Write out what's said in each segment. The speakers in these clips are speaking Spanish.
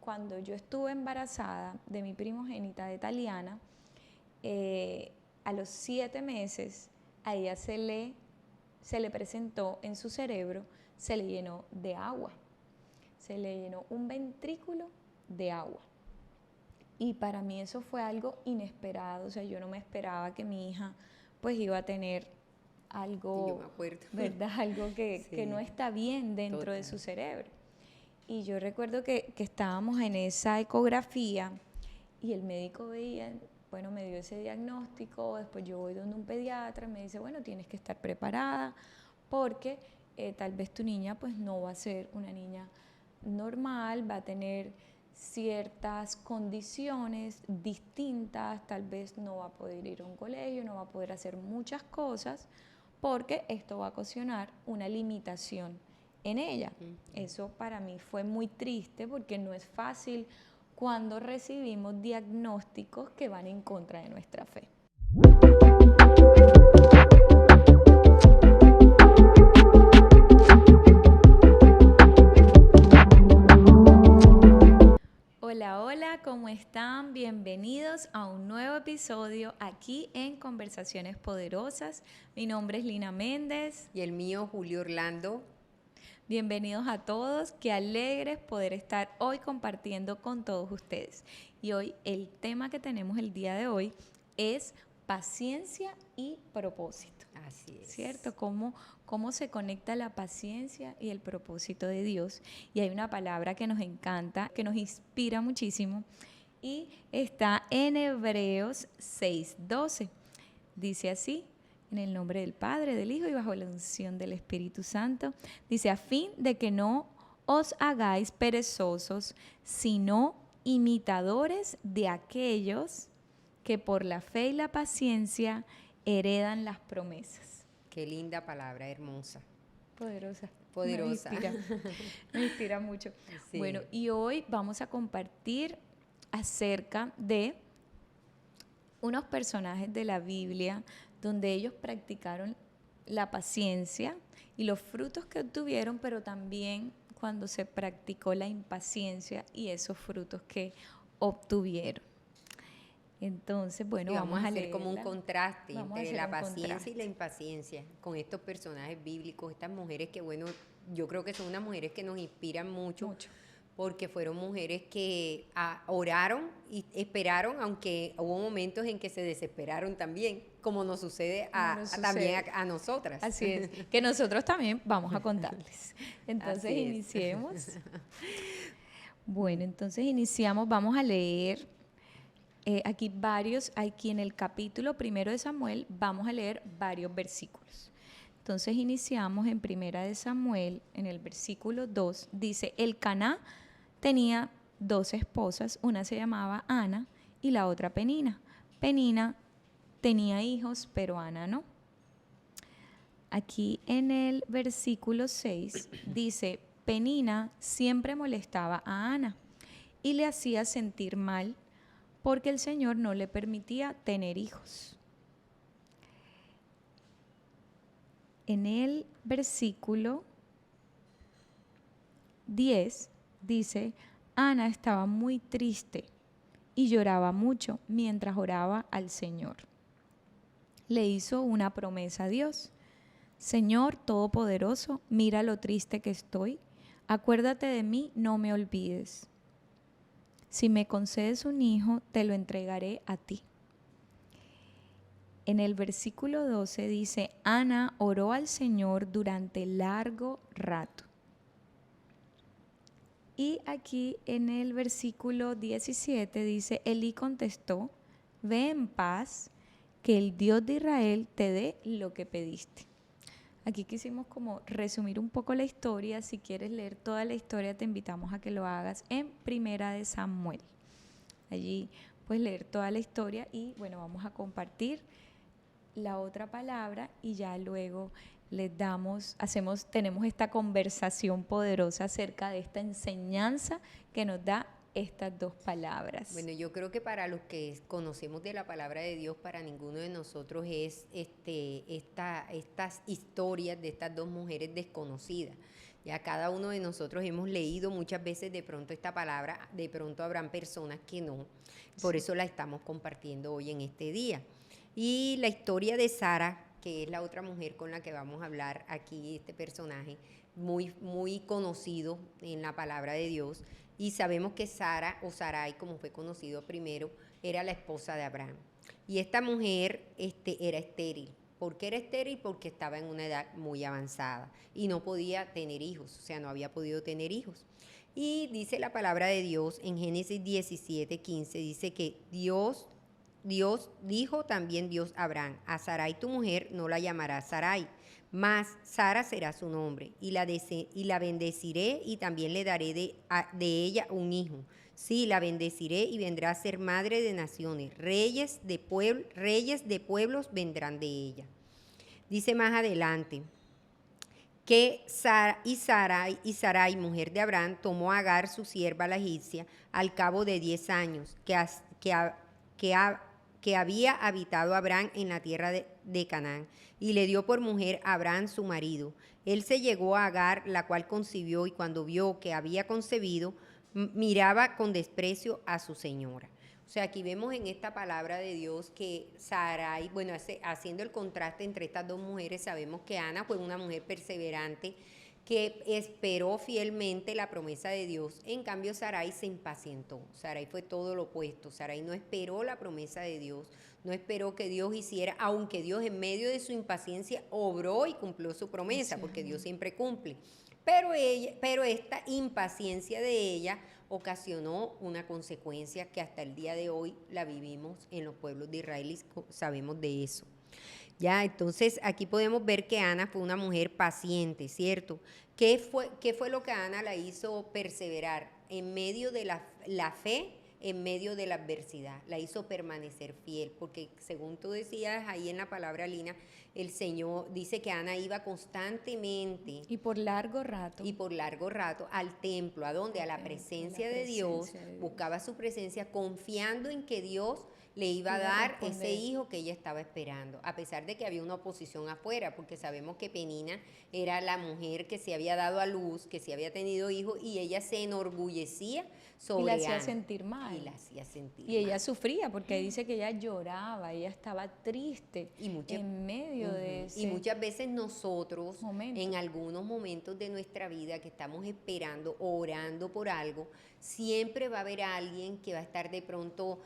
cuando yo estuve embarazada de mi primogénita, de Taliana, a los 7 meses a ella se le presentó en su cerebro, se le llenó de agua, se le llenó un ventrículo de agua. Y para mí eso fue algo inesperado, o sea, yo no me esperaba que mi hija pues iba a tener algo, Yo me acuerdo. ¿verdad? Algo que Sí. no está bien dentro Total. de su cerebro. Y yo recuerdo que estábamos en esa ecografía y el médico veía, bueno, me dio ese diagnóstico, después yo voy donde un pediatra, me dice, bueno, tienes que estar preparada porque tal vez tu niña pues no va a ser una niña normal, va a tener ciertas condiciones distintas, tal vez no va a poder ir a un colegio, no va a poder hacer muchas cosas porque esto va a ocasionar una limitación en ella. Eso para mí fue muy triste porque no es fácil cuando recibimos diagnósticos que van en contra de nuestra fe. Hola, hola, ¿cómo están? Bienvenidos a un nuevo episodio aquí en Conversaciones Poderosas. Mi nombre es Lina Méndez. Y el mío, Julio Orlando. Bienvenidos a todos, qué alegres poder estar hoy compartiendo con todos ustedes. Y hoy el tema que tenemos el día de hoy es paciencia y propósito. Así es. ¿Cierto? ¿Cómo se conecta la paciencia y el propósito de Dios? Y hay una palabra que nos encanta, que nos inspira muchísimo y está en Hebreos 6:12. Dice así: en el nombre del Padre, del Hijo y bajo la unción del Espíritu Santo. Dice, a fin de que no os hagáis perezosos, sino imitadores de aquellos que por la fe y la paciencia heredan las promesas. Qué linda palabra, hermosa. Poderosa. Poderosa. Me inspira mucho. Sí. Bueno, y hoy vamos a compartir acerca de unos personajes de la Biblia donde ellos practicaron la paciencia y los frutos que obtuvieron, pero también cuando se practicó la impaciencia y esos frutos que obtuvieron. Entonces, bueno, Y vamos a hacer leerla. como un contraste Vamos a entre hacer la un paciencia contraste. y la impaciencia con estos personajes bíblicos, estas mujeres que, bueno, yo creo que son unas mujeres que nos inspiran mucho. Porque fueron mujeres que oraron y esperaron, aunque hubo momentos en que se desesperaron también, como nos sucede también a nosotras. Así es, que nosotros también vamos a contarles. Entonces Así es. iniciemos. Bueno, entonces iniciamos, vamos a leer aquí en el capítulo 1 de Samuel vamos a leer varios versículos. Entonces iniciamos en 1 de Samuel, en el versículo 2, dice, Elcaná tenía 2 esposas, una se llamaba Ana y la otra Penina. Penina tenía hijos, pero Ana no. Aquí en el versículo 6 dice, Penina siempre molestaba a Ana y le hacía sentir mal porque el Señor no le permitía tener hijos. En el versículo 10 dice, Ana estaba muy triste y lloraba mucho mientras oraba al Señor. Le hizo una promesa a Dios. Señor Todopoderoso, mira lo triste que estoy. Acuérdate de mí, no me olvides. Si me concedes un hijo, te lo entregaré a ti. En el versículo 12 dice, Ana oró al Señor durante largo rato. Y aquí en el versículo 17 dice, Elí contestó, ve en paz, que el Dios de Israel te dé lo que pediste. Aquí quisimos como resumir un poco la historia. Si quieres leer toda la historia, te invitamos a que lo hagas en 1 de Samuel. Allí puedes leer toda la historia y bueno, vamos a compartir la otra palabra y ya luego tenemos esta conversación poderosa acerca de esta enseñanza que nos da estas 2 palabras. Bueno, yo creo que para los que conocemos de la palabra de Dios, para ninguno de nosotros es estas historias de estas 2 mujeres desconocidas. Ya cada uno de nosotros hemos leído muchas veces de pronto esta palabra, de pronto habrán personas que no. Por eso la estamos compartiendo hoy en este día. Y la historia de Sara, que es la otra mujer con la que vamos a hablar aquí, este personaje, muy conocido en la palabra de Dios. Y sabemos que Sara, o Sarai, como fue conocido primero, era la esposa de Abraham. Y esta mujer era estéril. ¿Por qué era estéril? Porque estaba en una edad muy avanzada y no podía tener hijos, o sea, no había podido tener hijos. Y dice la palabra de Dios en Génesis 17:15, dice que Dios dijo también Dios a Abraham: a Sarai tu mujer no la llamarás Sarai, mas Sara será su nombre, y la bendeciré, y también le daré de ella un hijo. Sí, la bendeciré y vendrá a ser madre de naciones. Reyes de pueblos vendrán de ella. Dice más adelante que Sarai, mujer de Abraham, tomó a Agar, su sierva la egipcia, al cabo de 10 años, que había habitado Abraham en la tierra de Canaán, y le dio por mujer a Abraham su marido. Él se llegó a Agar, la cual concibió, y cuando vio que había concebido, miraba con desprecio a su señora. O sea, aquí vemos en esta palabra de Dios que Sarai, bueno, haciendo el contraste entre estas dos mujeres, sabemos que Ana fue una mujer perseverante que esperó fielmente la promesa de Dios. En cambio, Sarai se impacientó. Sarai fue todo lo opuesto. Sarai no esperó la promesa de Dios, no esperó que Dios hiciera, aunque Dios en medio de su impaciencia obró y cumplió su promesa, porque Dios siempre cumple. Pero esta impaciencia de ella ocasionó una consecuencia que hasta el día de hoy la vivimos en los pueblos de Israel y sabemos de eso. Ya, entonces aquí podemos ver que Ana fue una mujer paciente, ¿cierto? ¿Qué fue lo que a Ana la hizo perseverar? En medio de la fe, en medio de la adversidad, la hizo permanecer fiel, porque según tú decías ahí en la palabra, Lina, el Señor dice que Ana iba constantemente. Y por largo rato. Y por largo rato al templo, ¿a dónde? A la presencia de Dios, buscaba su presencia, confiando en que Dios le iba a dar ese hijo que ella estaba esperando, a pesar de que había una oposición afuera, porque sabemos que Penina era la mujer que se había dado a luz, que se había tenido hijos, y ella se enorgullecía sobre y la hacía Ana, sentir mal. Y la hacía sentir y ella mal. Sufría, porque dice que ella lloraba, ella estaba triste en medio de ese Y muchas veces nosotros, momento. en algunos momentos de nuestra vida que estamos esperando, orando por algo, siempre va a haber alguien que va a estar de pronto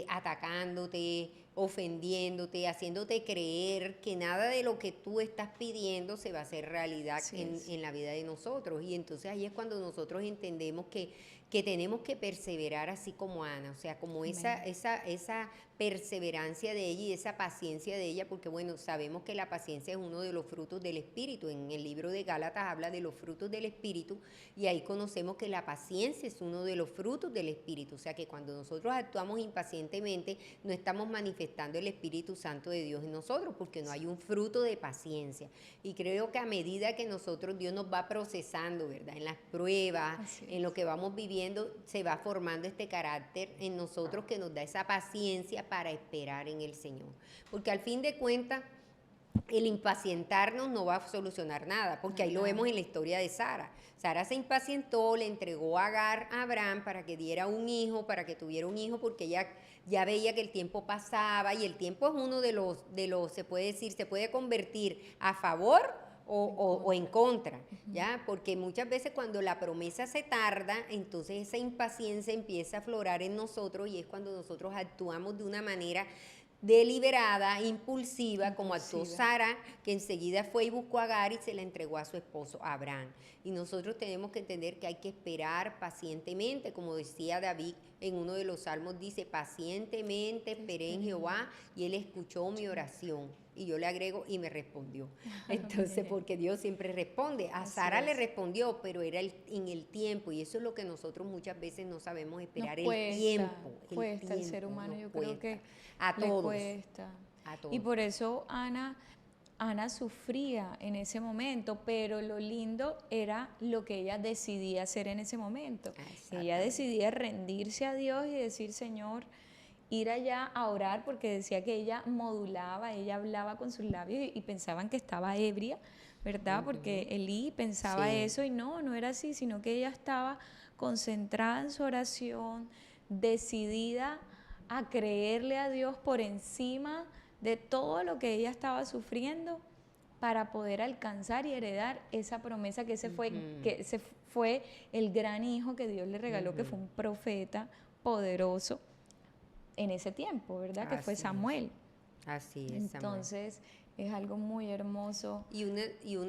atacándote, ofendiéndote, haciéndote creer que nada de lo que tú estás pidiendo se va a hacer realidad en la vida de nosotros. Y entonces ahí es cuando nosotros entendemos que tenemos que perseverar así como Ana, o sea, como esa perseverancia de ella y esa paciencia de ella, porque bueno, sabemos que la paciencia es uno de los frutos del Espíritu. En el libro de Gálatas habla de los frutos del Espíritu, y ahí conocemos que la paciencia es uno de los frutos del Espíritu. O sea, que cuando nosotros actuamos impacientemente, no estamos manifestando el Espíritu Santo de Dios en nosotros, porque no hay un fruto de paciencia. Y creo que a medida que nosotros, Dios nos va procesando, ¿verdad? En las pruebas, en lo que vamos viviendo, se va formando este carácter en nosotros que nos da esa paciencia para esperar en el Señor. Porque al fin de cuentas, el impacientarnos no va a solucionar nada, porque ahí lo vemos en la historia de Sara. Sara se impacientó, le entregó a Agar a Abraham para que diera un hijo, para que tuviera un hijo, porque ella ya veía que el tiempo pasaba, y el tiempo es uno de los se puede decir, se puede convertir a favor o en contra, ¿ya? Porque muchas veces cuando la promesa se tarda, entonces esa impaciencia empieza a aflorar en nosotros, y es cuando nosotros actuamos de una manera deliberada, impulsiva, como actuó Sara, que enseguida fue y buscó a Agar y se la entregó a su esposo Abraham. Y nosotros tenemos que entender que hay que esperar pacientemente, como decía David en uno de los salmos, dice: pacientemente esperé en Jehová y él escuchó mi oración. Y yo le agrego: y me respondió. Entonces, porque Dios siempre responde. A Sara le respondió, pero era en el tiempo, y eso es lo que nosotros muchas veces no sabemos esperar. El tiempo. El ser humano, yo creo que a todos. Cuesta. Y por eso Ana sufría en ese momento, pero lo lindo era lo que ella decidía hacer en ese momento. Ella decidía rendirse a Dios y decir: Señor, ir allá a orar, porque decía que ella modulaba, ella hablaba con sus labios y pensaban que estaba ebria, ¿verdad? Porque Elí pensaba Sí. eso y no era así, sino que ella estaba concentrada en su oración, decidida a creerle a Dios por encima de todo lo que ella estaba sufriendo para poder alcanzar y heredar esa promesa que ese fue el gran hijo que Dios le regaló, que fue un profeta poderoso en ese tiempo, ¿verdad? Que fue Así Samuel. Así es, Samuel. Entonces, es algo muy hermoso. Y una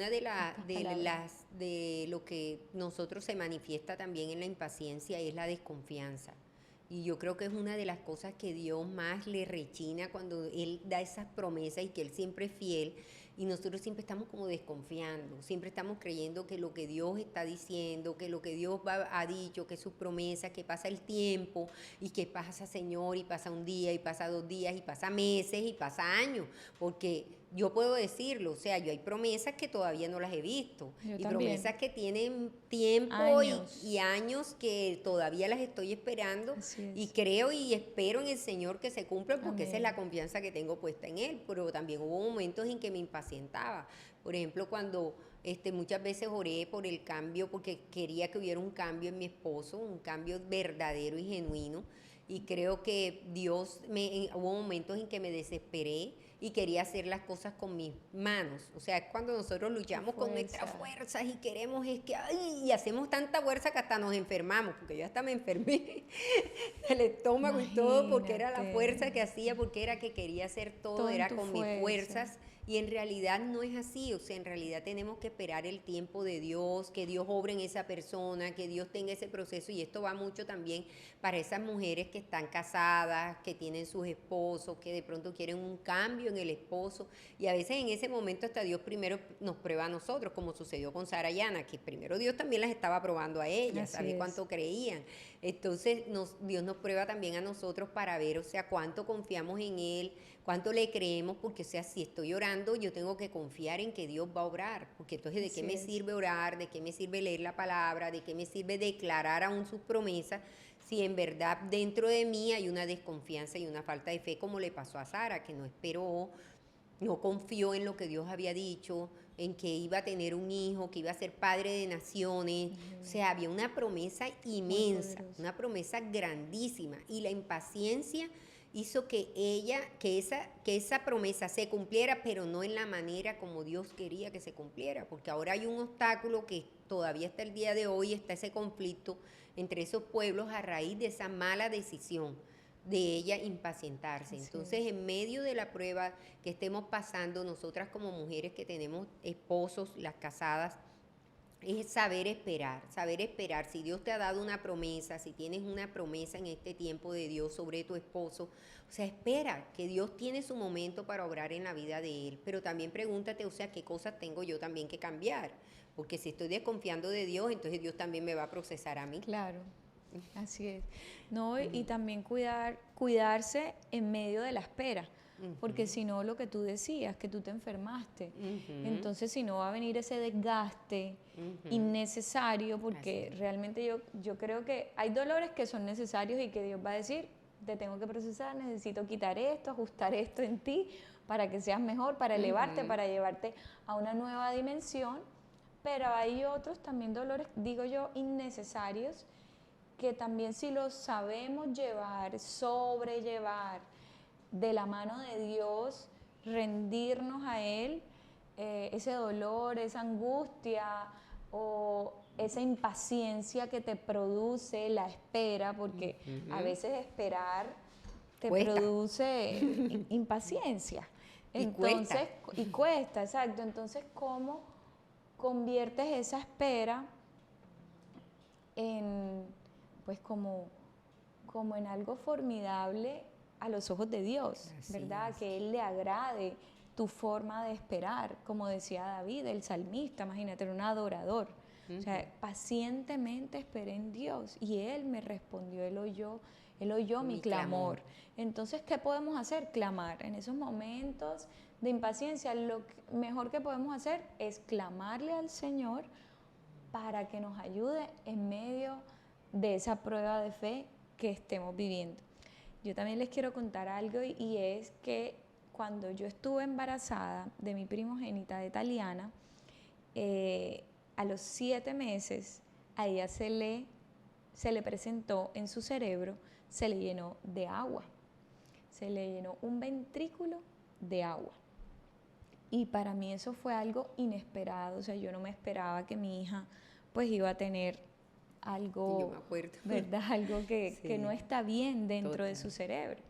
Estas palabras. de lo que nosotros se manifiesta también en la impaciencia es la desconfianza. Y yo creo que es una de las cosas que Dios más le rechina cuando Él da esas promesas y que Él siempre es fiel. Y nosotros siempre estamos como desconfiando, siempre estamos creyendo que lo que Dios está diciendo, que lo que Dios ha dicho, que sus promesas, que pasa el tiempo y que pasa, Señor, y pasa un día, y pasa 2 días, y pasa meses, y pasa años. Porque yo puedo decirlo, o sea, yo hay promesas que todavía no las he visto Yo y también. promesas que tienen tiempo y Años. años que todavía las estoy esperando Así y es. creo y espero en el Señor que se cumplan porque esa es la Amén. confianza que tengo puesta en Él, pero también hubo momentos en que me impacientaba. Por ejemplo, cuando muchas veces oré por el cambio porque quería que hubiera un cambio en mi esposo, un cambio verdadero y genuino. Y creo que hubo momentos en que me desesperé y quería hacer las cosas con mis manos. O sea, es cuando nosotros Tu luchamos con nuestras fuerza. fuerzas y queremos es que, ay, y hacemos tanta fuerza que hasta nos enfermamos, porque yo hasta me enfermé el estómago y todo, porque era la Imagínate. fuerza que hacía, porque era que quería hacer todo, Todo en era tu con mis fuerza. fuerzas. Y en realidad no es así, o sea, en realidad tenemos que esperar el tiempo de Dios, que Dios obre en esa persona, que Dios tenga ese proceso. Y esto va mucho también para esas mujeres que están casadas, que tienen sus esposos, que de pronto quieren un cambio en el esposo. Y a veces en ese momento hasta Dios primero nos prueba a nosotros, como sucedió con Sara y Ana, que primero Dios también las estaba probando a ellas, Así sabe es. cuánto creían. Entonces Dios nos prueba también a nosotros para ver, o sea, cuánto confiamos en Él, cuánto le creemos, porque, o sea, si estoy orando, yo tengo que confiar en que Dios va a obrar, porque entonces, ¿de qué Así me es. sirve orar? ¿De qué me sirve leer la palabra? ¿De qué me sirve declarar aún sus promesas? Si en verdad dentro de mí hay una desconfianza y una falta de fe, como le pasó a Sara, que no esperó, no confió en lo que Dios había dicho, en que iba a tener un hijo, que iba a ser padre de naciones. O sea, había una promesa Muy inmensa, poderoso. una promesa grandísima. Y la impaciencia hizo que esa promesa se cumpliera, pero no en la manera como Dios quería que se cumpliera. Porque ahora hay un obstáculo que todavía hasta el día de hoy está ese conflicto entre esos pueblos a raíz de esa mala decisión de ella impacientarse. Así Entonces, es. en medio de la prueba que estemos pasando, nosotras como mujeres que tenemos esposos, las casadas, es saber esperar, saber esperar. Si Dios te ha dado una promesa, si tienes una promesa en este tiempo de Dios sobre tu esposo, o sea, espera, que Dios tiene su momento para obrar en la vida de él. Pero también pregúntate, o sea, qué cosas tengo yo también que cambiar. Porque si estoy desconfiando de Dios, entonces Dios también me va a procesar a mí. Claro. Así es. No, y también cuidarse en medio de la espera. Porque si no, lo que tú decías, que tú te enfermaste. Ujú, Entonces, si no va a venir ese desgaste ujú. innecesario, Así porque es. realmente yo creo que hay dolores que son necesarios y que Dios va a decir, te tengo que procesar, necesito quitar esto, ajustar esto en ti para que seas mejor, para elevarte, Ujú. para llevarte a una nueva dimensión. Pero hay otros también dolores, digo yo, innecesarios, que también si los sabemos llevar, sobrellevar de la mano de Dios, rendirnos a Él, ese dolor, esa angustia o esa impaciencia que te produce la espera, porque a Ujú. veces esperar te Cuesta produce impaciencia. y cuesta. Entonces, y cuesta, exacto. Entonces, ¿cómo conviertes esa espera en, pues como en algo formidable a los ojos de Dios, Así ¿verdad? es. Que Él le agrade tu forma de esperar, como decía David, el salmista, imagínate, era un adorador. O Ujú. sea, pacientemente esperé en Dios y Él me respondió, Él oyó mi Mi clamor. clamor. Entonces, ¿qué podemos hacer? Clamar. En esos momentos de impaciencia, mejor que podemos hacer es clamarle al Señor para que nos ayude en medio de esa prueba de fe que estemos viviendo. Yo también les quiero contar algo y es que cuando yo estuve embarazada de mi primogénita de Taliana, a los 7 meses a ella se le presentó en su cerebro, se le llenó de agua, se le llenó un ventrículo de agua. Y para mí eso fue algo inesperado, o sea, yo no me esperaba que mi hija pues iba a tener algo, yo me acuerdo. ¿verdad? Algo que no Sí. está bien dentro de Total. su cerebro.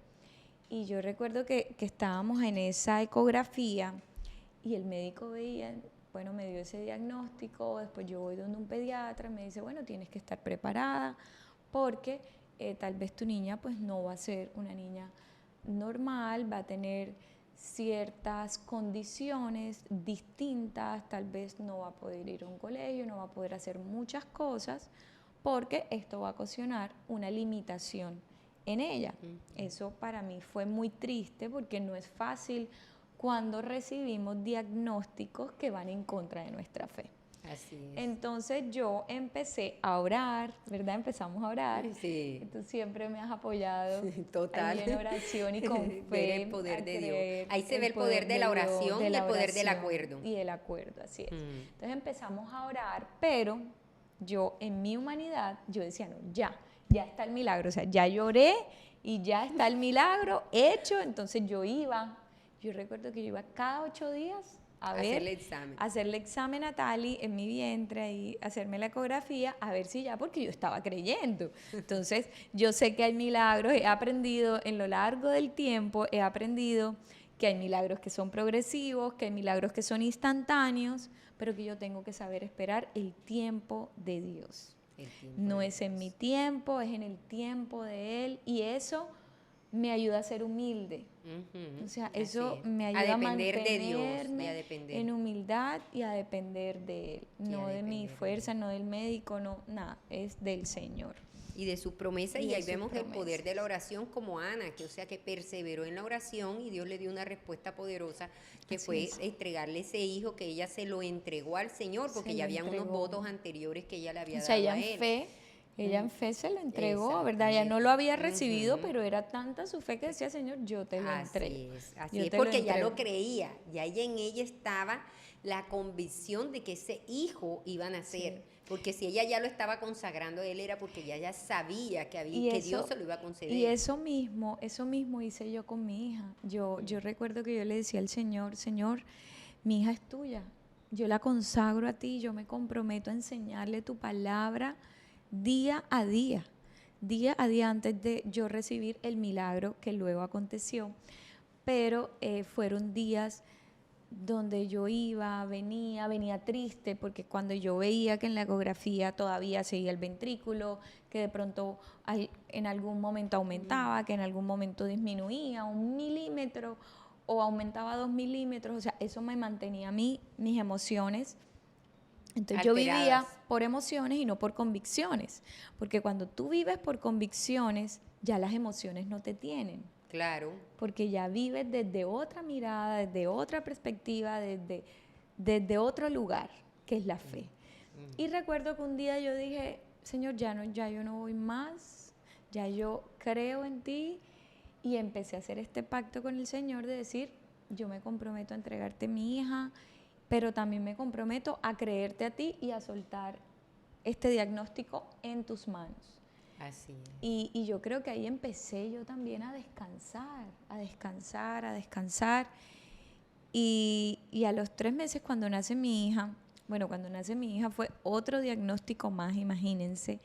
Y yo recuerdo que estábamos en esa ecografía y el médico veía, bueno, me dio ese diagnóstico, después yo voy donde un pediatra, me dice, bueno, tienes que estar preparada porque tal vez tu niña pues no va a ser una niña normal, va a tener ciertas condiciones distintas, tal vez no va a poder ir a un colegio, no va a poder hacer muchas cosas porque esto va a ocasionar una limitación en ella. Eso para mí fue muy triste porque no es fácil cuando recibimos diagnósticos que van en contra de nuestra fe. Así es. Entonces yo empecé a orar, ¿verdad? Empezamos a orar. Sí. Tú siempre me has apoyado Total. ahí en oración y con fe. Ver el poder de Dios. creer Ahí se ve el poder de la Dios, oración de y la el poder del oración acuerdo. Y el acuerdo, así es. Entonces empezamos a orar, pero yo en mi humanidad, yo decía, no, ya está el milagro. O sea, ya lloré y ya está el milagro hecho. Entonces yo recuerdo que yo iba cada 8 días a ver, hacerle examen a Tali en mi vientre y hacerme la ecografía a ver si ya, porque yo estaba creyendo. Entonces, yo sé que hay milagros, he aprendido en lo largo del tiempo, he aprendido que hay milagros que son progresivos, que hay milagros que son instantáneos, pero que yo tengo que saber esperar el tiempo de Dios. No es en mi tiempo, es en el tiempo de Él, y eso me ayuda a ser humilde. O sea, eso me ayuda a mantenerme de Dios, en humildad y a depender de Él. No de mi fuerza, no del médico, no, nada, es del Señor. Y de su promesa, y ahí vemos el poder de la oración como Ana, que o sea que perseveró en la oración y Dios le dio una respuesta poderosa, que fue entregarle ese hijo, que ella se lo entregó al Señor, porque ya habían unos votos anteriores que ella le había dado a él. Ella en fe se lo entregó, ¿verdad? Ella no lo había recibido, pero era tanta su fe que decía, Señor, yo te lo entrego. Así es, porque ya lo creía, ya en ella estaba la convicción de que ese hijo iba a nacer. Sí. Porque si ella ya lo estaba consagrando a él, era porque ella ya sabía que Dios se lo iba a conceder. Y eso mismo hice yo con mi hija. Yo recuerdo que yo le decía al Señor, Señor, mi hija es tuya, yo la consagro a ti, yo me comprometo a enseñarle tu palabra día a día antes de yo recibir el milagro que luego aconteció. Pero fueron días donde yo venía triste, porque cuando yo veía que en la ecografía todavía seguía el ventrículo, que de pronto en algún momento aumentaba, que en algún momento disminuía 1 milímetro o aumentaba 2 milímetros, o sea, eso me mantenía a mí, mis emociones. Entonces yo vivía por emociones y no por convicciones, porque cuando tú vives por convicciones, ya las emociones no te tienen. Claro. Porque ya vives desde otra mirada, desde otra perspectiva, desde otro lugar, que es la fe. Y recuerdo que un día yo dije, Señor, ya yo no voy más, ya yo creo en ti, y empecé a hacer este pacto con el Señor de decir, yo me comprometo a entregarte mi hija, pero también me comprometo a creerte a ti y a soltar este diagnóstico en tus manos. Así es. Y yo creo que ahí empecé yo también a descansar. Y a los 3 meses cuando nace mi hija fue otro diagnóstico más, imagínense.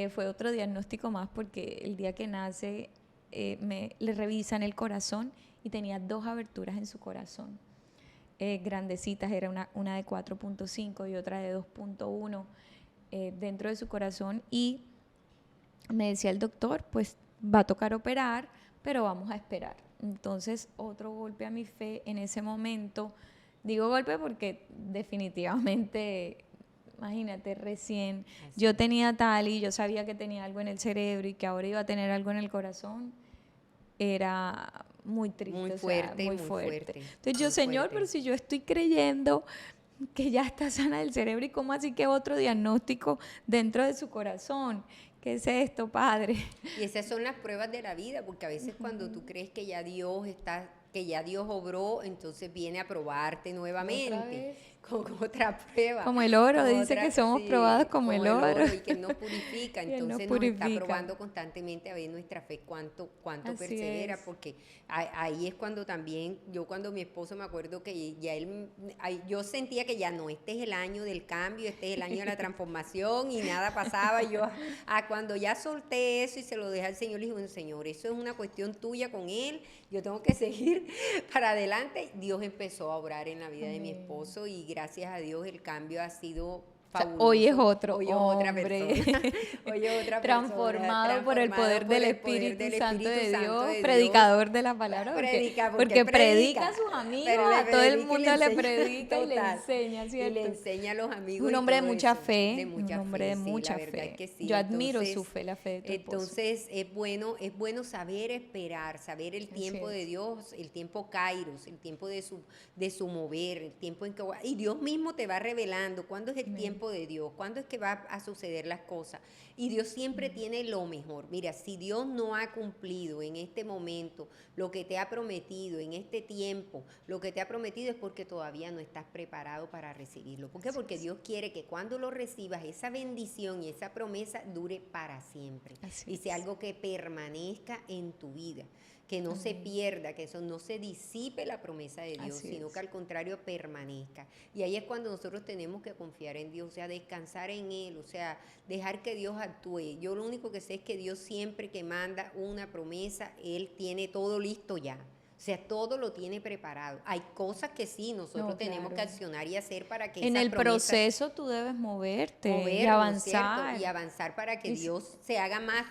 Fue otro diagnóstico más porque el día que nace le revisan el corazón y tenía 2 aberturas en su corazón. Grandecitas, era una de 4.5 y otra de 2.1 dentro de su corazón, y me decía el doctor, pues va a tocar operar, pero vamos a esperar. Entonces, otro golpe a mi fe en ese momento. Digo golpe porque definitivamente, imagínate, recién yo tenía tal y yo sabía que tenía algo en el cerebro y que ahora iba a tener algo en el corazón. Era muy triste, muy fuerte. Entonces yo, Señor, pero si yo estoy creyendo que ya está sana del cerebro, ¿y cómo así que otro diagnóstico dentro de su corazón? ¿Qué es esto, Padre? Y esas son las pruebas de la vida, porque a veces cuando tú crees que ya Dios obró, entonces viene a probarte nuevamente. con otra prueba. Como el oro, con dice otra- que somos sí, probados como el oro. y que Él nos purifica. Y Él nos Entonces nos está purifica. probando constantemente a ver nuestra fe cuánto Así persevera, es. porque ahí es cuando también, yo cuando mi esposo me acuerdo que ya él, yo sentía que ya no, este es el año del cambio, este es el año de la transformación y nada pasaba. Yo cuando ya solté eso y se lo dejé al Señor, le dije, bueno, Señor, eso es una cuestión tuya con Él, yo tengo que seguir para adelante. Dios empezó a obrar en la vida de mi esposo y gracias a Dios el cambio ha sido fabuloso. Hoy es otro Hoy es otra hombre. persona. Hoy es otra Transformado por el poder del Espíritu Santo de Dios, Dios. predicador de la palabra, porque predica a sus amigos, a todo el mundo le predica y le enseña, ¿cierto? Y le enseña a los amigos. Un hombre de todo mucha eso, fe, un hombre de sí, mucha la verdad fe. es que sí. Yo admiro Entonces, su fe, la fe de tu esposo. Entonces es bueno saber esperar, saber el tiempo de Dios, el tiempo Kairos, el tiempo de su mover, el tiempo en que y Dios mismo te va revelando cuándo es el tiempo de Dios, cuándo es que va a suceder las cosas. Y Dios siempre tiene lo mejor. Mira, si Dios no ha cumplido en este momento lo que te ha prometido, en este tiempo, lo que te ha prometido es porque todavía no estás preparado para recibirlo. ¿Por qué? Porque Dios quiere que cuando lo recibas, esa bendición y esa promesa dure para siempre. Y sea algo que permanezca en tu vida, que no se pierda, que eso no se disipe la promesa de Dios, sino que al contrario permanezca. Y ahí es cuando nosotros tenemos que confiar en Dios, o sea, descansar en Él, o sea, dejar que Dios actúe. Yo lo único que sé es que Dios siempre que manda una promesa, Él tiene todo listo ya. O sea, todo lo tiene preparado. Hay cosas que sí, nosotros tenemos que accionar y hacer para que en el proceso tú debes moverte y avanzar. ¿cierto? Y avanzar para que Dios se haga más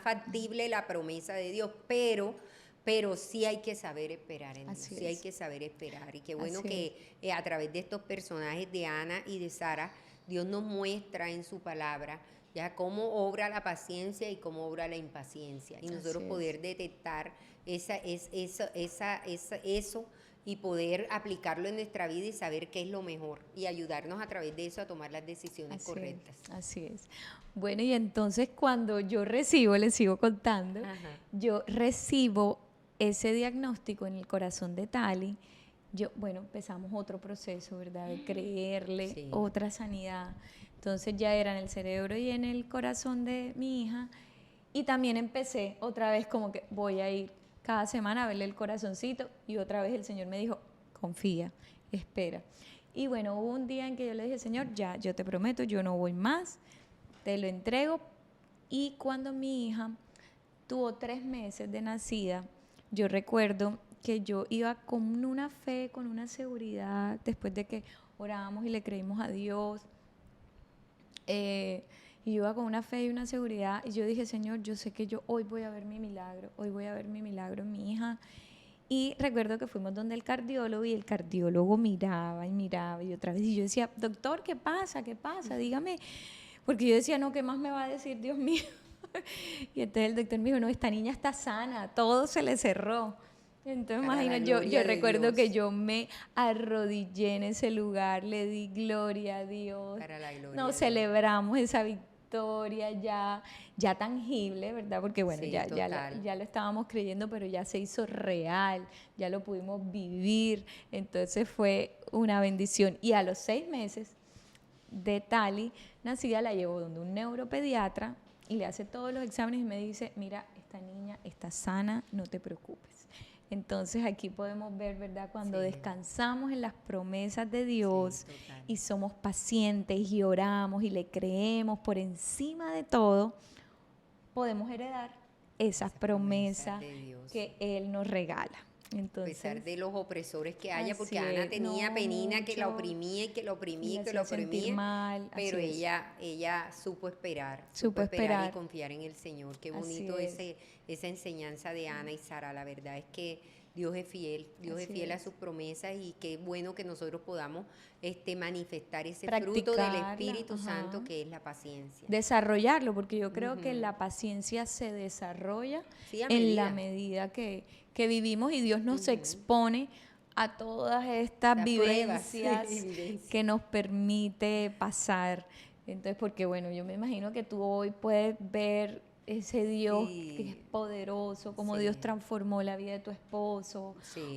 factible la promesa de Dios, pero sí hay que saber esperar en Dios, sí hay que saber esperar. Y qué bueno que a través de estos personajes de Ana y de Sara, Dios nos muestra en su palabra ya cómo obra la paciencia y cómo obra la impaciencia. Y nosotros poder detectar eso y poder aplicarlo en nuestra vida y saber qué es lo mejor y ayudarnos a través de eso a tomar las decisiones correctas. Así es. Bueno, y entonces cuando yo recibo, les sigo contando, yo recibo ese diagnóstico en el corazón de Tali, empezamos otro proceso, ¿verdad? De creerle, otra sanidad. Entonces ya era en el cerebro y en el corazón de mi hija. Y también empecé otra vez como que voy a ir cada semana a verle el corazoncito y otra vez el Señor me dijo, confía, espera. Y bueno, hubo un día en que yo le dije, Señor, ya, yo te prometo, yo no voy más, te lo entrego. Y cuando mi hija tuvo 3 meses de nacida, yo recuerdo que yo iba con una fe, con una seguridad, después de que orábamos y le creímos a Dios, y yo iba con una fe y una seguridad, y yo dije, Señor, yo sé que yo hoy voy a ver mi milagro, hoy voy a ver mi milagro en mi hija. Y recuerdo que fuimos donde el cardiólogo y el cardiólogo miraba y otra vez, y yo decía, doctor, ¿qué pasa? ¿Qué pasa? Dígame. Porque yo decía, no, ¿qué más me va a decir, Dios mío? Y entonces el doctor me dijo, no, esta niña está sana, todo se le cerró. Entonces, imagínate, yo recuerdo que yo me arrodillé en ese lugar, le di gloria a Dios. Nos celebramos esa victoria ya tangible, ¿verdad? Porque bueno, ya lo estábamos creyendo, pero ya se hizo real, ya lo pudimos vivir. Entonces fue una bendición. Y a los 6 meses de Tali nacida, la llevo donde un neuropediatra y le hace todos los exámenes y me dice, mira, esta niña está sana, no te preocupes. Entonces aquí podemos ver, ¿verdad? Cuando descansamos en las promesas de Dios y somos pacientes y oramos y le creemos por encima de todo, podemos heredar esas promesas que Él nos regala. Entonces, a pesar de los opresores que haya, porque Ana tenía Penina que la oprimía y que la oprimía y que la oprimía, mal, pero ella supo esperar y confiar en el Señor. Qué bonito esa enseñanza de Ana y Sara. La verdad es que Dios es fiel, a sus promesas, y qué bueno que nosotros podamos manifestar ese fruto del Espíritu Santo que es la paciencia. Desarrollarlo, porque yo creo que la paciencia se desarrolla en la medida que vivimos, y Dios nos expone a todas estas vivencias que nos permite pasar. Entonces, porque bueno, yo me imagino que tú hoy puedes ver ese Dios que es poderoso, cómo Dios transformó la vida de tu esposo,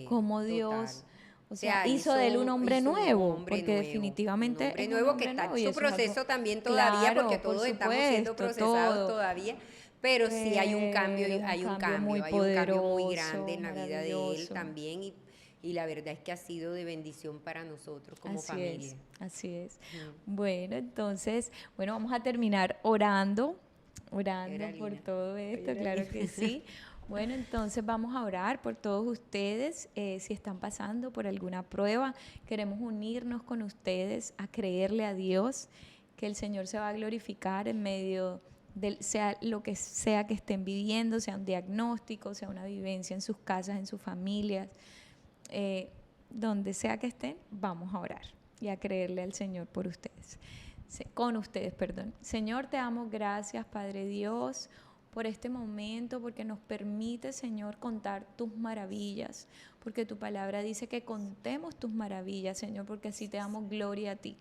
cómo Dios O sea, hizo de él un hombre nuevo, porque definitivamente un hombre es nuevo un que hombre está nuevo, y en su eso es algo, proceso también todavía, claro, porque por todos estamos supuesto, siendo procesados todo, todavía, pero sí hay un cambio, pero es un cambio muy hay un cambio muy grande poderoso, en la vida de él maravilloso. también, y la verdad es que ha sido de bendición para nosotros como familia. Así es. Bueno, entonces, bueno, vamos a terminar orando por todo esto, claro que sí. Bueno, entonces vamos a orar por todos ustedes. Si están pasando por alguna prueba, queremos unirnos con ustedes a creerle a Dios, que el Señor se va a glorificar en medio del, sea lo que sea que estén viviendo, sea un diagnóstico, sea una vivencia en sus casas, en sus familias. Donde sea que estén, vamos a orar y a creerle al Señor por ustedes, con ustedes, perdón. Señor, te damos gracias, Padre Dios, por este momento, porque nos permite, Señor, contar tus maravillas, porque tu palabra dice que contemos tus maravillas, Señor, porque así te damos gloria a ti.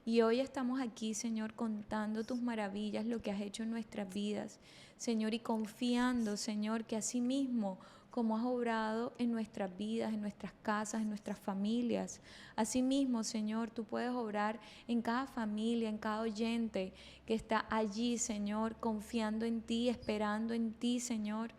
Y hoy estamos aquí, Señor, contando tus maravillas, lo que has hecho en nuestras vidas, Señor, y confiando, Señor, que así mismo, como has obrado en nuestras vidas, en nuestras casas, en nuestras familias. Asimismo, Señor, tú puedes obrar en cada familia, en cada oyente que está allí, Señor, confiando en ti, esperando en ti, Señor.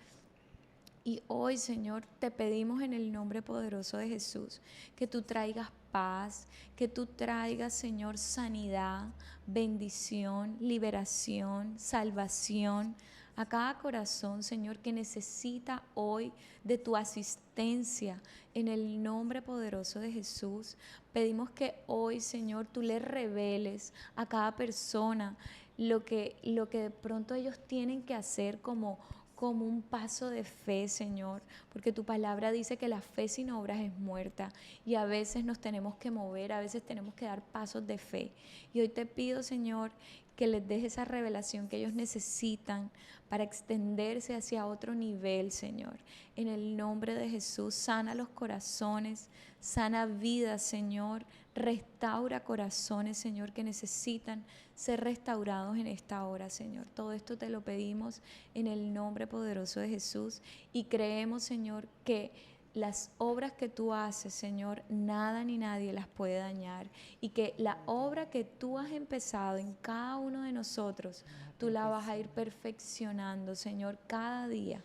Y hoy, Señor, te pedimos en el nombre poderoso de Jesús que tú traigas paz, que tú traigas, Señor, sanidad, bendición, liberación, salvación a cada corazón, Señor, que necesita hoy de tu asistencia. En el nombre poderoso de Jesús, pedimos que hoy, Señor, tú le reveles a cada persona lo que de pronto ellos tienen que hacer como un paso de fe, Señor, porque tu palabra dice que la fe sin obras es muerta, y a veces nos tenemos que mover, a veces tenemos que dar pasos de fe. Y hoy te pido, Señor, que les des esa revelación que ellos necesitan para extenderse hacia otro nivel, Señor. En el nombre de Jesús, sana los corazones, sana vidas, Señor. Restaura corazones, Señor, que necesitan ser restaurados en esta hora, Señor. Todo esto te lo pedimos en el nombre poderoso de Jesús, y creemos, Señor, que las obras que tú haces, Señor, nada ni nadie las puede dañar, y que la obra que tú has empezado en cada uno de nosotros, tú la vas a ir perfeccionando, Señor, cada día,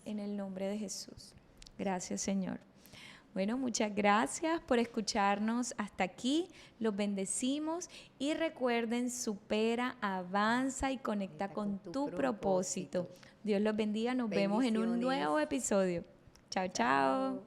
en el nombre de Jesús. Gracias, Señor. Bueno, muchas gracias por escucharnos hasta aquí. Los bendecimos y recuerden, supera, avanza y conecta con tu propósito. Dios los bendiga. Nos vemos en un nuevo episodio. Chao, chao.